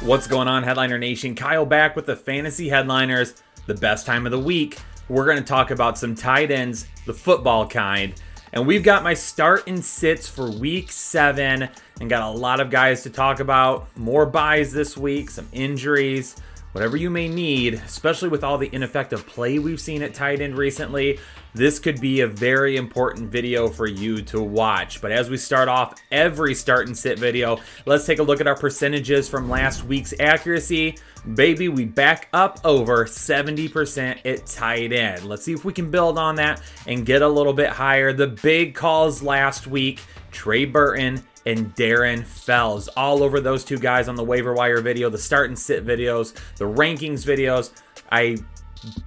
What's going on, Headliner Nation? Kyle back with the Fantasy Headliners, the best time of the week. We're going to talk about some tight ends, the football kind. And we've got my start and sits for week 7 and got a lot of guys to talk about. More buys this week, some injuries, whatever you may need, especially with all the ineffective play we've seen at tight end recently. This could be a very important video for you to watch. But as we start off every start and sit video, let's take a look at our percentages from last week's accuracy. Baby, we back up over 70% at tight end. Let's see if we can build on that and get a little bit higher. The big calls last week, Trey Burton and Darren Fells. All over those two guys on the waiver wire video, the start and sit videos, the rankings videos. I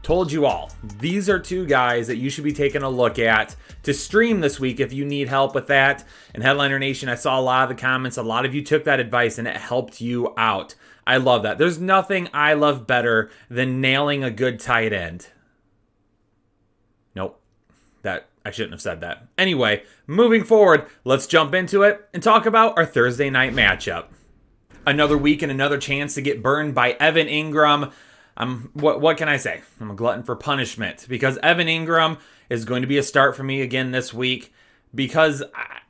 told you all, these are two guys that you should be taking a look at to stream this week if you need help with that. And Headliner Nation, I saw a lot of the comments. A lot of you took that advice and it helped you out. I love that. There's nothing I love better than nailing a good tight end. Nope. I shouldn't have said that. Anyway, moving forward, let's jump into it and talk about our Thursday night matchup. Another week and another chance to get burned by Evan Ingram. What can I say? I'm a glutton for punishment because Evan Ingram is going to be a start for me again this week because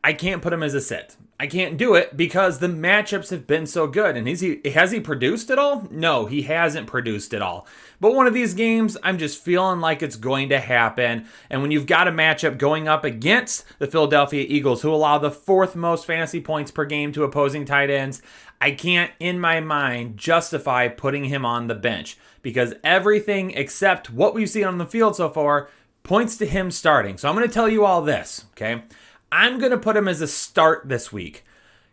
I can't put him as a sit. I can't do it because the matchups have been so good. And has he produced at all? No, he hasn't produced at all. But one of these games, I'm just feeling like it's going to happen. And when you've got a matchup going up against the Philadelphia Eagles, who allow the 4th most fantasy points per game to opposing tight ends, I can't, in my mind, justify putting him on the bench because everything except what we've seen on the field so far points to him starting. So I'm going to tell you all this, okay? I'm going to put him as a start this week.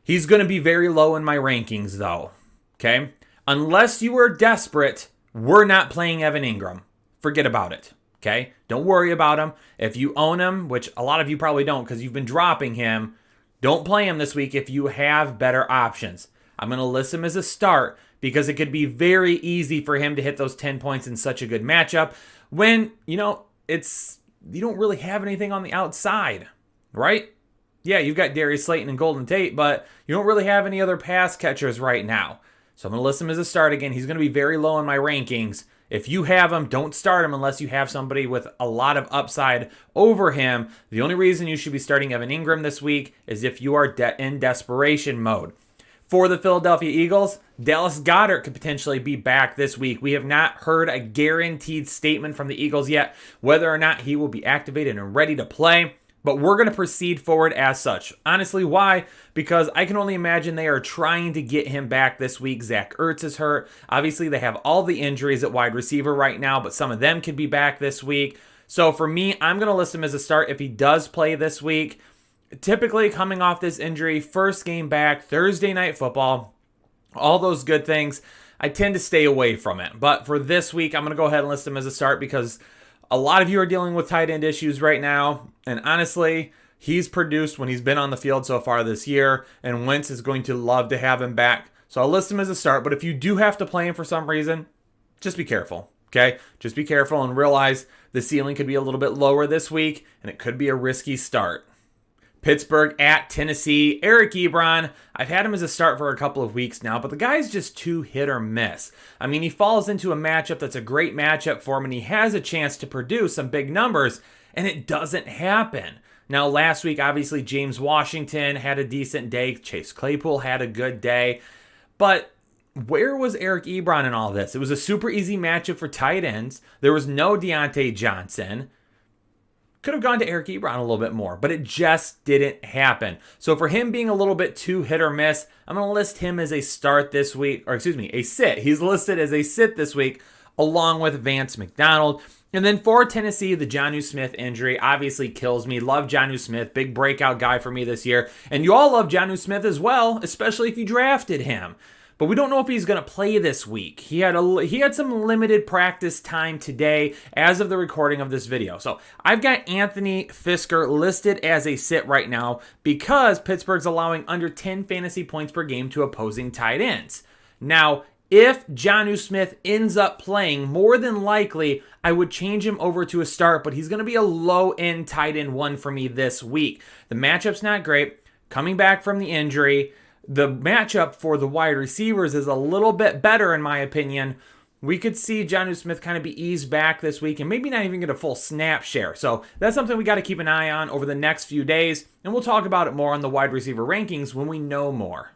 He's going to be very low in my rankings, though, okay? Unless you are desperate, we're not playing Evan Ingram. Forget about it, okay? Don't worry about him. If you own him, which a lot of you probably don't because you've been dropping him, don't play him this week if you have better options. I'm going to list him as a start because it could be very easy for him to hit those 10 points in such a good matchup when, you don't really have anything on the outside, right? Yeah, you've got Darius Slayton and Golden Tate, but you don't really have any other pass catchers right now. So I'm going to list him as a start again. He's going to be very low in my rankings. If you have him, don't start him unless you have somebody with a lot of upside over him. The only reason you should be starting Evan Ingram this week is if you are in desperation mode. For the Philadelphia Eagles, Dallas Goedert could potentially be back this week. We have not heard a guaranteed statement from the Eagles yet, whether or not he will be activated and ready to play. But we're going to proceed forward as such. Honestly, why? Because I can only imagine they are trying to get him back this week. Zach Ertz is hurt. Obviously, they have all the injuries at wide receiver right now, but some of them could be back this week. So for me, I'm going to list him as a start if he does play this week. Typically, coming off this injury, first game back, Thursday night football, all those good things, I tend to stay away from it. But for this week, I'm going to go ahead and list him as a start because a lot of you are dealing with tight end issues right now. And honestly, he's produced when he's been on the field so far this year. And Wentz is going to love to have him back. So I'll list him as a start. But if you do have to play him for some reason, just be careful. Okay? Just be careful and realize the ceiling could be a little bit lower this week. And it could be a risky start. Pittsburgh at Tennessee. Eric Ebron, I've had him as a start for a couple of weeks now, but the guy's just too hit or miss. I mean, he falls into a matchup that's a great matchup for him, and he has a chance to produce some big numbers, and it doesn't happen. Now, last week, obviously, James Washington had a decent day. Chase Claypool had a good day. But where was Eric Ebron in all this? It was a super easy matchup for tight ends. There was no Deontay Johnson. Could have gone to Eric Ebron a little bit more, but it just didn't happen. So for him being a little bit too hit or miss, I'm going to list him as a start this week, a sit. He's listed as a sit this week, along with Vance McDonald. And then for Tennessee, the Jonnu Smith injury obviously kills me. Love Jonnu Smith, big breakout guy for me this year. And you all love Jonnu Smith as well, especially if you drafted him. But we don't know if he's going to play this week. He had some limited practice time today as of the recording of this video. So I've got Anthony Fisker listed as a sit right now because Pittsburgh's allowing under 10 fantasy points per game to opposing tight ends. Now, if Jonnu Smith ends up playing, more than likely, I would change him over to a start, but he's going to be a low-end tight end one for me this week. The matchup's not great. Coming back from the injury, the matchup for the wide receivers is a little bit better, in my opinion. We could see Jonnu Smith kind of be eased back this week and maybe not even get a full snap share. So that's something we got to keep an eye on over the next few days, and we'll talk about it more on the wide receiver rankings when we know more.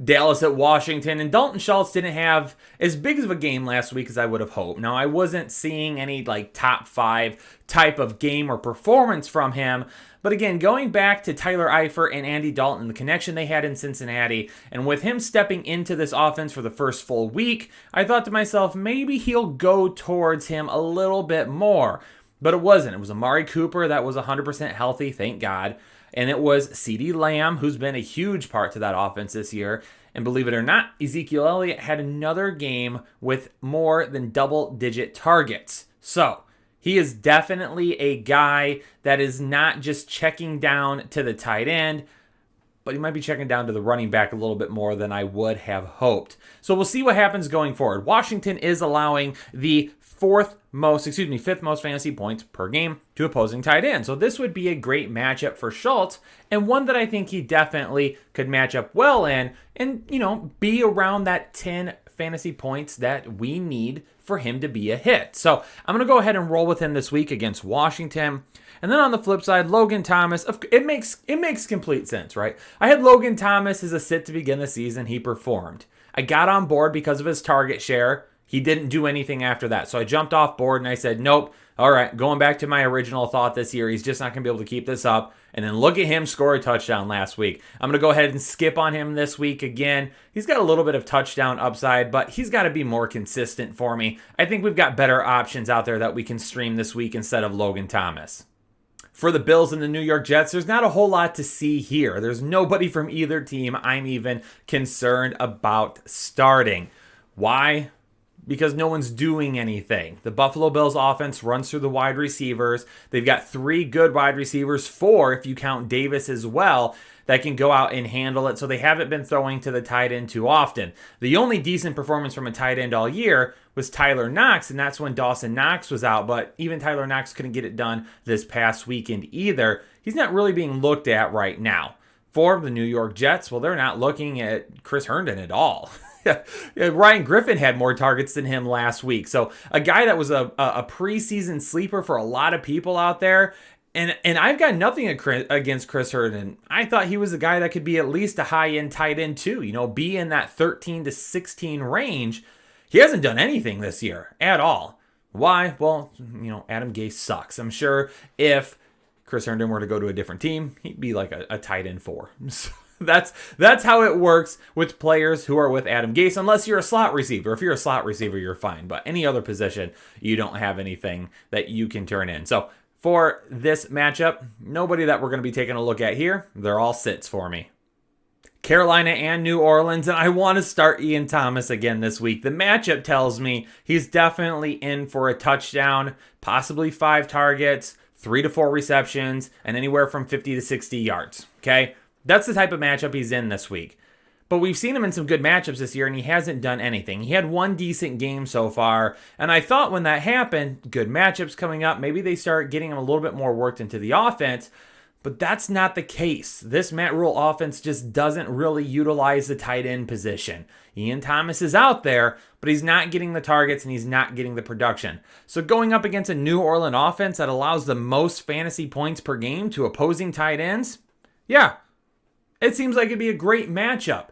Dallas at Washington, and Dalton Schultz didn't have as big of a game last week as I would have hoped. Now, I wasn't seeing any top 5 type of game or performance from him, but again, going back to Tyler Eifert and Andy Dalton, the connection they had in Cincinnati, and with him stepping into this offense for the first full week, I thought to myself, maybe he'll go towards him a little bit more. But it wasn't. It was Amari Cooper that was 100% healthy, thank God. And it was CeeDee Lamb, who's been a huge part to that offense this year. And believe it or not, Ezekiel Elliott had another game with more than double-digit targets. So, he is definitely a guy that is not just checking down to the tight end, but he might be checking down to the running back a little bit more than I would have hoped. So we'll see what happens going forward. Washington is allowing the fifth most fantasy points per game to opposing tight ends. So this would be a great matchup for Schultz, and one that I think he definitely could match up well in and, be around that 10 fantasy points that we need for him to be a hit. So I'm going to go ahead and roll with him this week against Washington. And then on the flip side, Logan Thomas, it makes complete sense, right? I had Logan Thomas as a sit to begin the season. He performed. I got on board because of his target share. He didn't do anything after that. So I jumped off board and I said, nope. All right, going back to my original thought this year, he's just not going to be able to keep this up. And then look at him score a touchdown last week. I'm going to go ahead and skip on him this week again. He's got a little bit of touchdown upside, but he's got to be more consistent for me. I think we've got better options out there that we can stream this week instead of Logan Thomas. For the Bills and the New York Jets, there's not a whole lot to see here. There's nobody from either team I'm even concerned about starting. Why? Because no one's doing anything. The Buffalo Bills offense runs through the wide receivers. They've got 3 good wide receivers, 4 if you count Davis as well, that can go out and handle it. So they haven't been throwing to the tight end too often. The only decent performance from a tight end all year was Tyler Knox, and that's when Dawson Knox was out. But even Tyler Knox couldn't get it done this past weekend either. He's not really being looked at right now. For the New York Jets, well, they're not looking at Chris Herndon at all. Ryan Griffin had more targets than him last week. So a guy that was a preseason sleeper for a lot of people out there. And I've got nothing against Chris Herndon. I thought he was a guy that could be at least a high-end tight end too. Be in that 13 to 16 range. He hasn't done anything this year at all. Why? Well, Adam Gase sucks. I'm sure if Chris Herndon were to go to a different team, he'd be like a tight end 4. That's how it works with players who are with Adam Gase, unless you're a slot receiver. If you're a slot receiver, you're fine. But any other position, you don't have anything that you can turn in. So for this matchup, nobody that we're going to be taking a look at here. They're all sits for me. Carolina and New Orleans, and I want to start Ian Thomas again this week. The matchup tells me he's definitely in for a touchdown, possibly 5 targets, 3 to 4 receptions, and anywhere from 50 to 60 yards. Okay? That's the type of matchup he's in this week. But we've seen him in some good matchups this year, and he hasn't done anything. He had 1 decent game so far, and I thought when that happened, good matchups coming up, maybe they start getting him a little bit more worked into the offense, but that's not the case. This Matt Rule offense just doesn't really utilize the tight end position. Ian Thomas is out there, but he's not getting the targets and he's not getting the production. So going up against a New Orleans offense that allows the most fantasy points per game to opposing tight ends, yeah, it seems like it'd be a great matchup.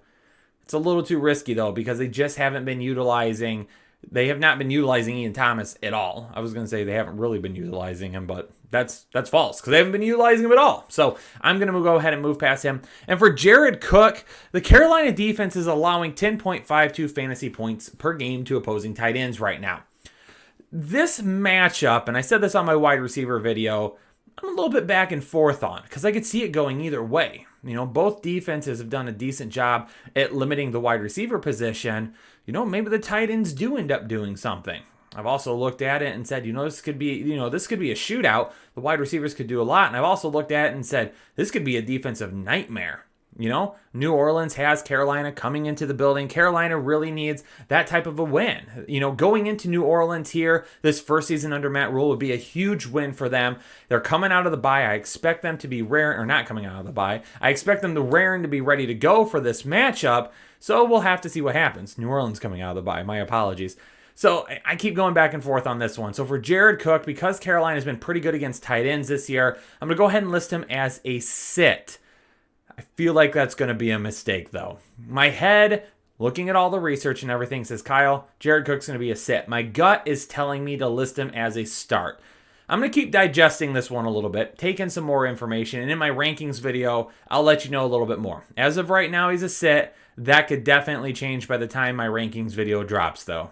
It's a little too risky, though, because they just haven't been utilizing... They have not been utilizing Ian Thomas at all. I was going to say they haven't really been utilizing him, but that's false, because they haven't been utilizing him at all. So I'm going to go ahead and move past him. And for Jared Cook, the Carolina defense is allowing 10.52 fantasy points per game to opposing tight ends right now. This matchup, and I said this on my wide receiver video, I'm a little bit back and forth on, because I could see it going either way. Both defenses have done a decent job at limiting the wide receiver position. Maybe the tight ends do end up doing something. I've also looked at it and said, this could be a shootout. The wide receivers could do a lot. And I've also looked at it and said, this could be a defensive nightmare. New Orleans has Carolina coming into the building. Carolina really needs that type of a win. Going into New Orleans here, this first season under Matt Rule would be a huge win for them. They're coming out of the bye. I expect them to be rare, or not coming out of the bye. I expect them to raring to be ready to go for this matchup. So we'll have to see what happens. New Orleans coming out of the bye. My apologies. So I keep going back and forth on this one. So for Jared Cook, because Carolina's been pretty good against tight ends this year, I'm going to go ahead and list him as a sit. I feel like that's going to be a mistake, though. My head, looking at all the research and everything, says, Kyle, Jared Cook's going to be a sit. My gut is telling me to list him as a start. I'm going to keep digesting this one a little bit, taking some more information, and in my rankings video, I'll let you know a little bit more. As of right now, he's a sit. That could definitely change by the time my rankings video drops, though.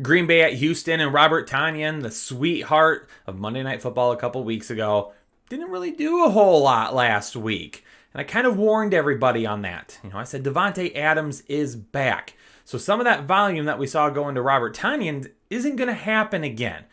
Green Bay at Houston, and Robert Tonyan, the sweetheart of Monday Night Football a couple weeks ago, didn't really do a whole lot last week. And I kind of warned everybody on that. I said Davante Adams is back. So some of that volume that we saw going to Robert Tonyan isn't going to happen again.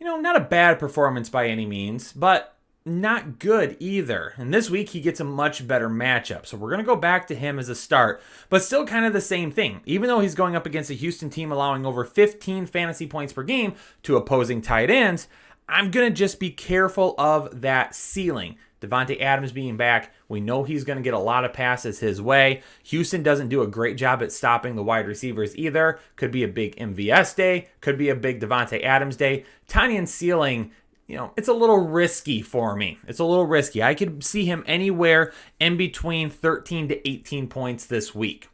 Not a bad performance by any means, but not good either. And this week he gets a much better matchup. So we're going to go back to him as a start, but still kind of the same thing. Even though he's going up against a Houston team allowing over 15 fantasy points per game to opposing tight ends, I'm going to just be careful of that ceiling. Davante Adams being back, we know he's going to get a lot of passes his way. Houston doesn't do a great job at stopping the wide receivers either. Could be a big MVS day. Could be a big Davante Adams day. Tonyan's ceiling, it's a little risky for me. It's a little risky. I could see him anywhere in between 13 to 18 points this week.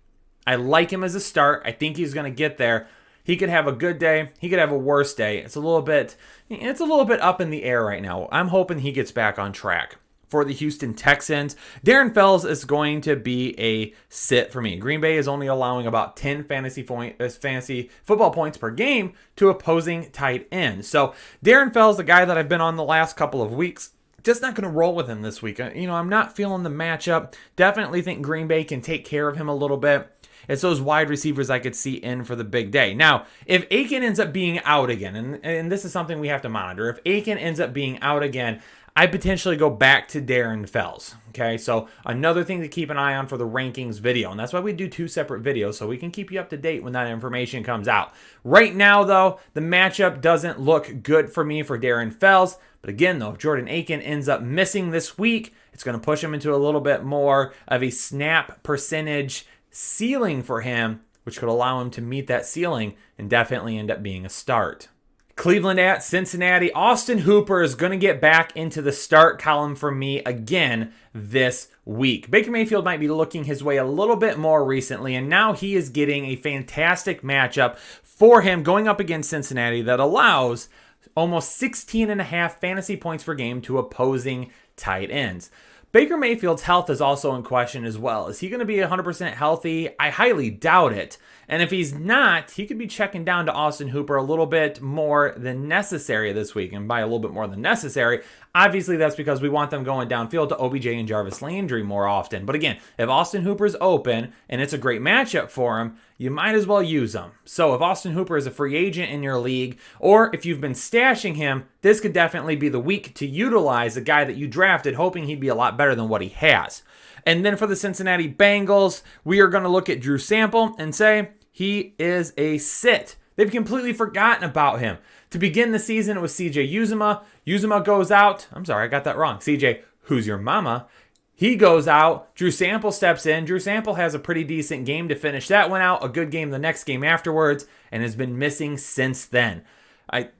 I like him as a start. I think he's going to get there. He could have a good day. He could have a worse day. It's a little bit up in the air right now. I'm hoping he gets back on track. For the Houston Texans, Darren Fells is going to be a sit for me. Green Bay is only allowing about 10 fantasy football points per game to opposing tight ends. So Darren Fells, the guy that I've been on the last couple of weeks, just not going to roll with him this week. I'm not feeling the matchup. Definitely think Green Bay can take care of him a little bit. It's those wide receivers I could see in for the big day. Now, if Aiken ends up being out again, and this is something we have to monitor, if Aiken ends up being out again, I potentially go back to Darren Fells. Okay, so another thing to keep an eye on for the rankings video, and that's why we do 2 separate videos, so we can keep you up to date when that information comes out. Right now, though, the matchup doesn't look good for me for Darren Fells. But again, though, if Jordan Aiken ends up missing this week, it's going to push him into a little bit more of a snap percentage ceiling for him, which could allow him to meet that ceiling and definitely end up being a start. Cleveland at Cincinnati. Austin Hooper is going to get back into the start column for me again this week. Baker Mayfield might be looking his way a little bit more recently, and now he is getting a fantastic matchup for him going up against Cincinnati that allows almost 16.5 fantasy points per game to opposing tight ends. Baker Mayfield's health is also in question as well. Is he going to be 100% healthy? I highly doubt it. And if he's not, he could be checking down to Austin Hooper a little bit more than necessary this week. And by a little bit more than necessary, obviously that's because we want them going downfield to OBJ and Jarvis Landry more often. But again, if Austin Hooper's open and it's a great matchup for him, you might as well use him. So if Austin Hooper is a free agent in your league, or if you've been stashing him, this could definitely be the week to utilize the guy that you drafted, hoping he'd be a lot better than what he has. And then for the Cincinnati Bengals, we are going to look at Drew Sample and say he is a sit. They've completely forgotten about him. To begin the season, it was CJ Uzomah. Uzomah goes out. I'm sorry, I got that wrong. CJ, who's your mama? He goes out. Drew Sample steps in. Drew Sample has a pretty decent game to finish that one out. A good game the next game afterwards, and has been missing since then.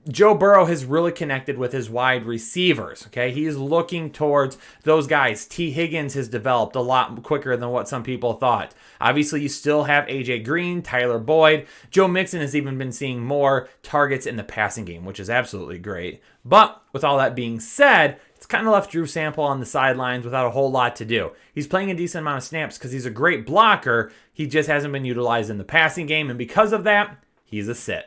Joe Burrow has really connected with his wide receivers. Okay, he's looking towards those guys. T. Higgins has developed a lot quicker than what some people thought. Obviously, you still have AJ Green, Tyler Boyd. Joe Mixon has even been seeing more targets in the passing game, which is absolutely great. But with all that being said, it's kind of left Drew Sample on the sidelines without a whole lot to do. He's playing a decent amount of snaps because he's a great blocker. He just hasn't been utilized in the passing game, and because of that, he's a sit.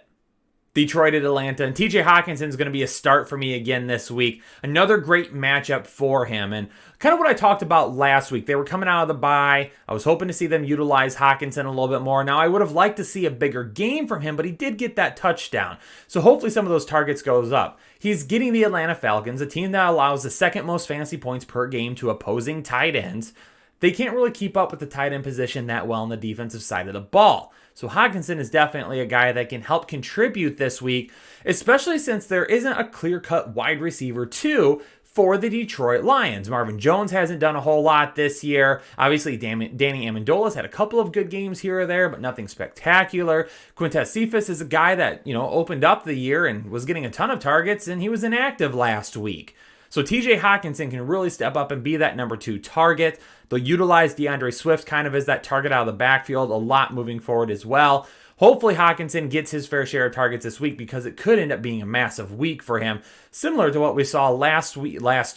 Detroit at Atlanta, and TJ Hawkinson is going to be a start for me again this week. Another great matchup for him, and kind of what I talked about last week. They were coming out of the bye. I was hoping to see them utilize Hawkinson a little bit more. Now, I would have liked to see a bigger game from him, but he did get that touchdown. So hopefully some of those targets goes up. He's getting the Atlanta Falcons, a team that allows the second most fantasy points per game to opposing tight ends. they can't really keep up with the tight end position that well on the defensive side of the ball. So Hockenson is definitely a guy that can help contribute this week, especially since there isn't a clear-cut wide receiver 2 for the Detroit Lions. Marvin Jones hasn't done a whole lot this year. Obviously, Danny Amendola's had a couple of good games here or there, but nothing spectacular. Quintez Cephas is a guy that, opened up the year and was getting a ton of targets, and he was inactive last week. So TJ Hockenson can really step up and be that number 2 target. They'll utilize DeAndre Swift kind of as that target out of the backfield a lot moving forward as well. Hopefully Hockenson gets his fair share of targets this week because it could end up being a massive week for him, similar to what we saw last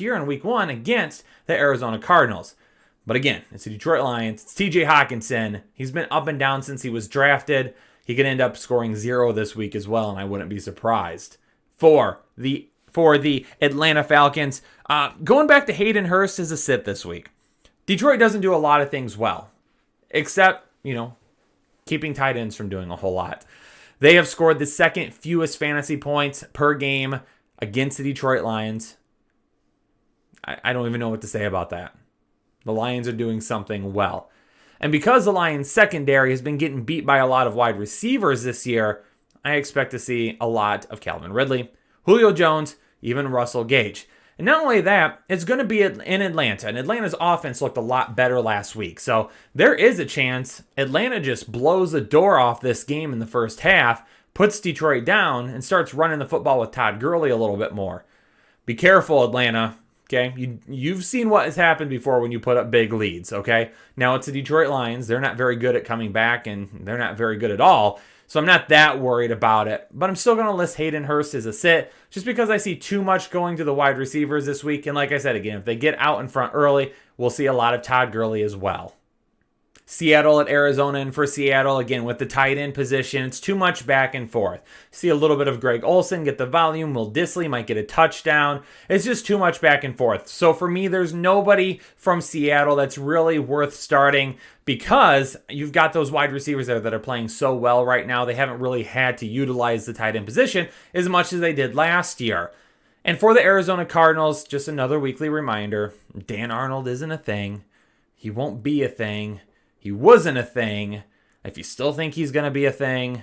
year in week 1 against the Arizona Cardinals. But again, it's the Detroit Lions. It's TJ Hockenson. He's been up and down since he was drafted. He could end up scoring 0 this week as well, and I wouldn't be surprised. For the Atlanta Falcons, going back to Hayden Hurst as a sit this week. Detroit doesn't do a lot of things well, except, keeping tight ends from doing a whole lot. They have scored the second fewest fantasy points per game against the Detroit Lions. I don't even know what to say about that. The Lions are doing something well. And because the Lions secondary has been getting beat by a lot of wide receivers this year, I expect to see a lot of Calvin Ridley, Julio Jones, even Russell Gage. And not only that, it's going to be in Atlanta. And Atlanta's offense looked a lot better last week. So there is a chance Atlanta just blows the door off this game in the first half, puts Detroit down, and starts running the football with Todd Gurley a little bit more. Be careful, Atlanta. Okay? You've seen what has happened before when you put up big leads. Okay? Now it's the Detroit Lions. They're not very good at coming back, and they're not very good at all. So I'm not that worried about it. But I'm still going to list Hayden Hurst as a sit just because I see too much going to the wide receivers this week. And like I said, again, if they get out in front early, we'll see a lot of Todd Gurley as well. Seattle at Arizona, and for Seattle, again, with the tight end position, it's too much back and forth. See a little bit of Greg Olsen get the volume. Will Dissly might get a touchdown. It's just too much back and forth. So for me, there's nobody from Seattle that's really worth starting because you've got those wide receivers there that are playing so well right now. They haven't really had to utilize the tight end position as much as they did last year. And for the Arizona Cardinals, just another weekly reminder, Dan Arnold isn't a thing. He won't be a thing. He wasn't a thing. If you still think he's going to be a thing.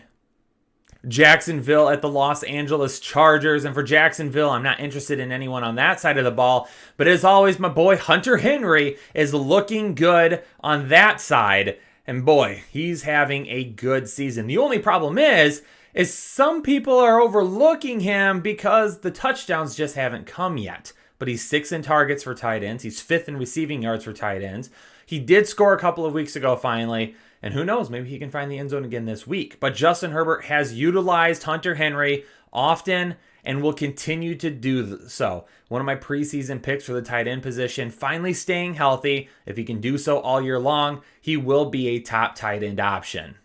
Jacksonville at the Los Angeles Chargers. And for Jacksonville, I'm not interested in anyone on that side of the ball. But as always, my boy Hunter Henry is looking good on that side. And boy, he's having a good season. The only problem is some people are overlooking him because the touchdowns just haven't come yet. But he's 6th in targets for tight ends. He's 5th in receiving yards for tight ends. He did score a couple of weeks ago finally, and who knows, maybe he can find the end zone again this week. But Justin Herbert has utilized Hunter Henry often and will continue to do so. One of my preseason picks for the tight end position, finally staying healthy. If he can do so all year long, he will be a top tight end option.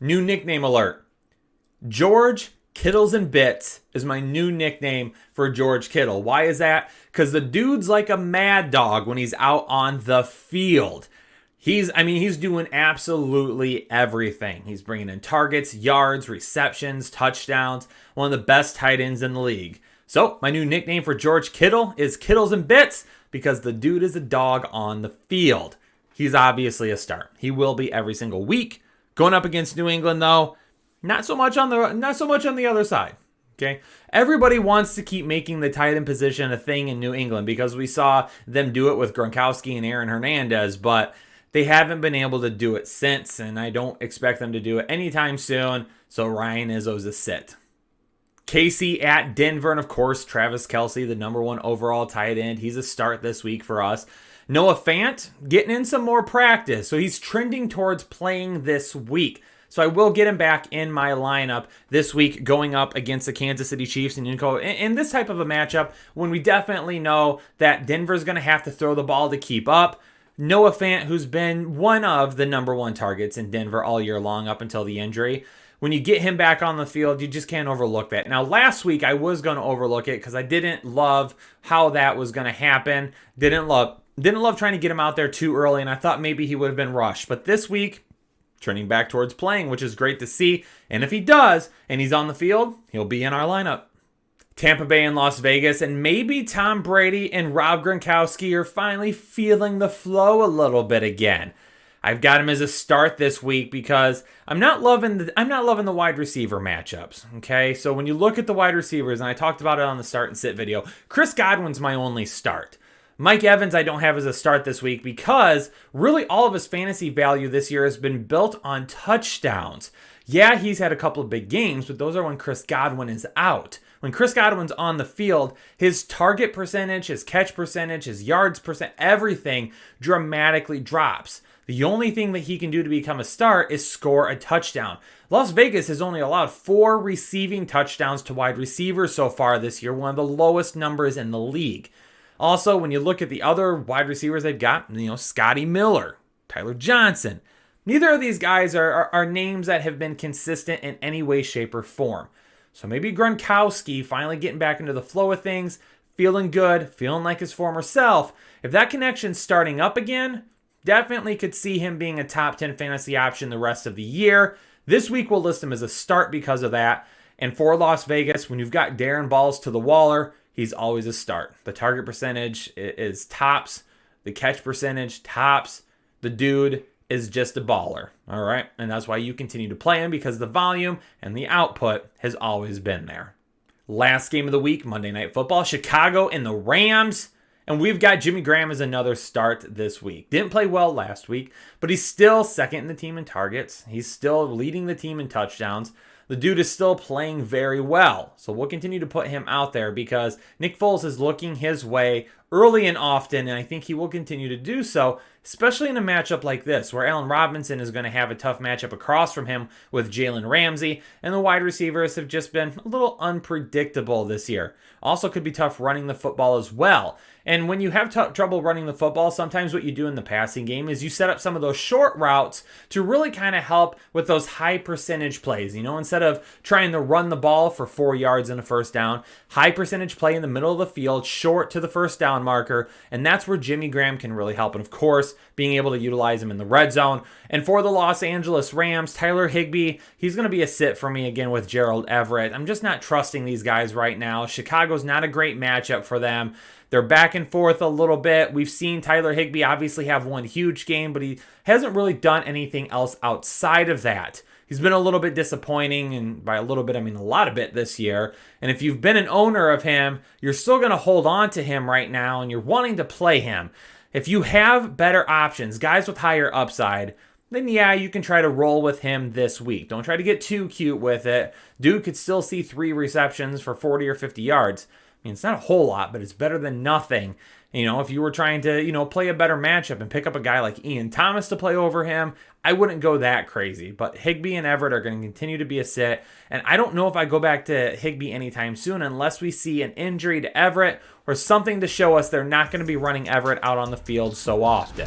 New nickname alert. George Kittles and Bits is my new nickname for George Kittle. Why is that? Because the dude's like a mad dog when he's out on the field. He's doing absolutely everything. He's bringing in targets, yards, receptions, touchdowns. One of the best tight ends in the league. So my new nickname for George Kittle is Kittles and Bits because the dude is a dog on the field. He's obviously a start. He will be every single week. Going up against New England though, not so much on the other side. Okay, everybody wants to keep making the tight end position a thing in New England because we saw them do it with Gronkowski and Aaron Hernandez, but they haven't been able to do it since, and I don't expect them to do it anytime soon. So Ryan Izzo's a sit. KC at Denver, and of course Travis Kelce, the number 1 overall tight end. He's a start this week for us. Noah Fant getting in some more practice, so he's trending towards playing this week. So I will get him back in my lineup this week going up against the Kansas City Chiefs. And in this type of a matchup, when we definitely know that Denver's going to have to throw the ball to keep up, Noah Fant, who's been one of the number 1 targets in Denver all year long up until the injury, when you get him back on the field, you just can't overlook that. Now, last week I was going to overlook it because I didn't love how that was going to happen. Didn't love trying to get him out there too early, and I thought maybe he would have been rushed. But this week, turning back towards playing, which is great to see. And if he does, and he's on the field, he'll be in our lineup. Tampa Bay and Las Vegas, and maybe Tom Brady and Rob Gronkowski are finally feeling the flow a little bit again. I've got him as a start this week because I'm not loving the wide receiver matchups. Okay, so when you look at the wide receivers, and I talked about it on the start and sit video, Chris Godwin's my only start. Mike Evans I don't have as a start this week because really all of his fantasy value this year has been built on touchdowns. Yeah, he's had a couple of big games, but those are when Chris Godwin is out. When Chris Godwin's on the field, his target percentage, his catch percentage, his yards percent, everything dramatically drops. The only thing that he can do to become a start is score a touchdown. Las Vegas has only allowed 4 receiving touchdowns to wide receivers so far this year, one of the lowest numbers in the league. Also, when you look at the other wide receivers they've got, Scotty Miller, Tyler Johnson, neither of these guys are names that have been consistent in any way, shape, or form. So maybe Gronkowski finally getting back into the flow of things, feeling good, feeling like his former self. If that connection's starting up again, definitely could see him being a top 10 fantasy option the rest of the year. This week we'll list him as a start because of that. And for Las Vegas, when you've got Darren Balls to the Waller, he's always a start. The target percentage is tops. The catch percentage tops. The dude is just a baller, all right? And that's why you continue to play him, because the volume and the output has always been there. Last game of the week, Monday Night Football, Chicago and the Rams. And we've got Jimmy Graham as another start this week. Didn't play well last week, but he's still second in the team in targets. He's still leading the team in touchdowns. The dude is still playing very well. So we'll continue to put him out there because Nick Foles is looking his way early and often, and I think he will continue to do so, especially in a matchup like this, where Allen Robinson is going to have a tough matchup across from him with Jalen Ramsey, and the wide receivers have just been a little unpredictable this year. Also could be tough running the football as well. And when you have trouble running the football, sometimes what you do in the passing game is you set up some of those short routes to really kind of help with those high percentage plays. Instead of trying to run the ball for 4 yards and a first down, high percentage play in the middle of the field, short to the first down marker, and that's where Jimmy Graham can really help. And of course, being able to utilize him in the red zone. And for the Los Angeles Rams, Tyler Higbee, he's going to be a sit for me again with Gerald Everett. I'm just not trusting these guys right now. Chicago's not a great matchup for them. They're back and forth a little bit. We've seen Tyler Higbee obviously have one huge game, but he hasn't really done anything else outside of that. He's been a little bit disappointing, and by a little bit, I mean a lot of it this year. And if you've been an owner of him, you're still going to hold on to him right now, and you're wanting to play him. If you have better options, guys with higher upside, then yeah, you can try to roll with him this week. Don't try to get too cute with it. Dude could still see 3 receptions for 40 or 50 yards. I mean, it's not a whole lot, but it's better than nothing. If you were trying to, play a better matchup and pick up a guy like Ian Thomas to play over him, I wouldn't go that crazy. But Higbee and Everett are going to continue to be a sit. And I don't know if I go back to Higbee anytime soon unless we see an injury to Everett or something to show us they're not going to be running Everett out on the field so often.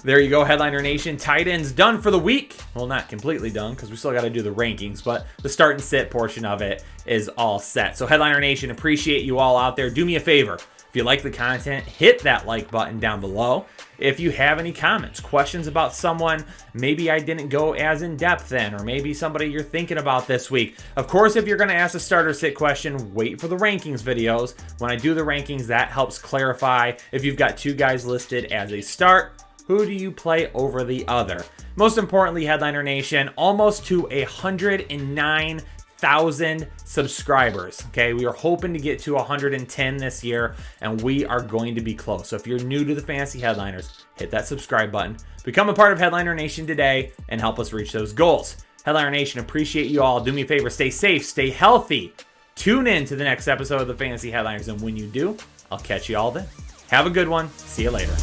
There you go, Headliner Nation. Tight ends done for the week. Well, not completely done because we still got to do the rankings, but the start and sit portion of it is all set. So Headliner Nation, appreciate you all out there. Do me a favor. If you like the content, hit that like button down below. If you have any comments, questions about someone, maybe I didn't go as in depth in, or maybe somebody you're thinking about this week. Of course, if you're going to ask a start or sit question, wait for the rankings videos. When I do the rankings, that helps clarify if you've got 2 guys listed as a start. Who do you play over the other? Most importantly, Headliner Nation, almost to 109,000 subscribers. Okay, we are hoping to get to 110 this year, and we are going to be close. So if you're new to the Fantasy Headliners, hit that subscribe button. Become a part of Headliner Nation today and help us reach those goals. Headliner Nation, appreciate you all. Do me a favor, stay safe, stay healthy. Tune in to the next episode of the Fantasy Headliners, and when you do, I'll catch you all then. Have a good one. See you later.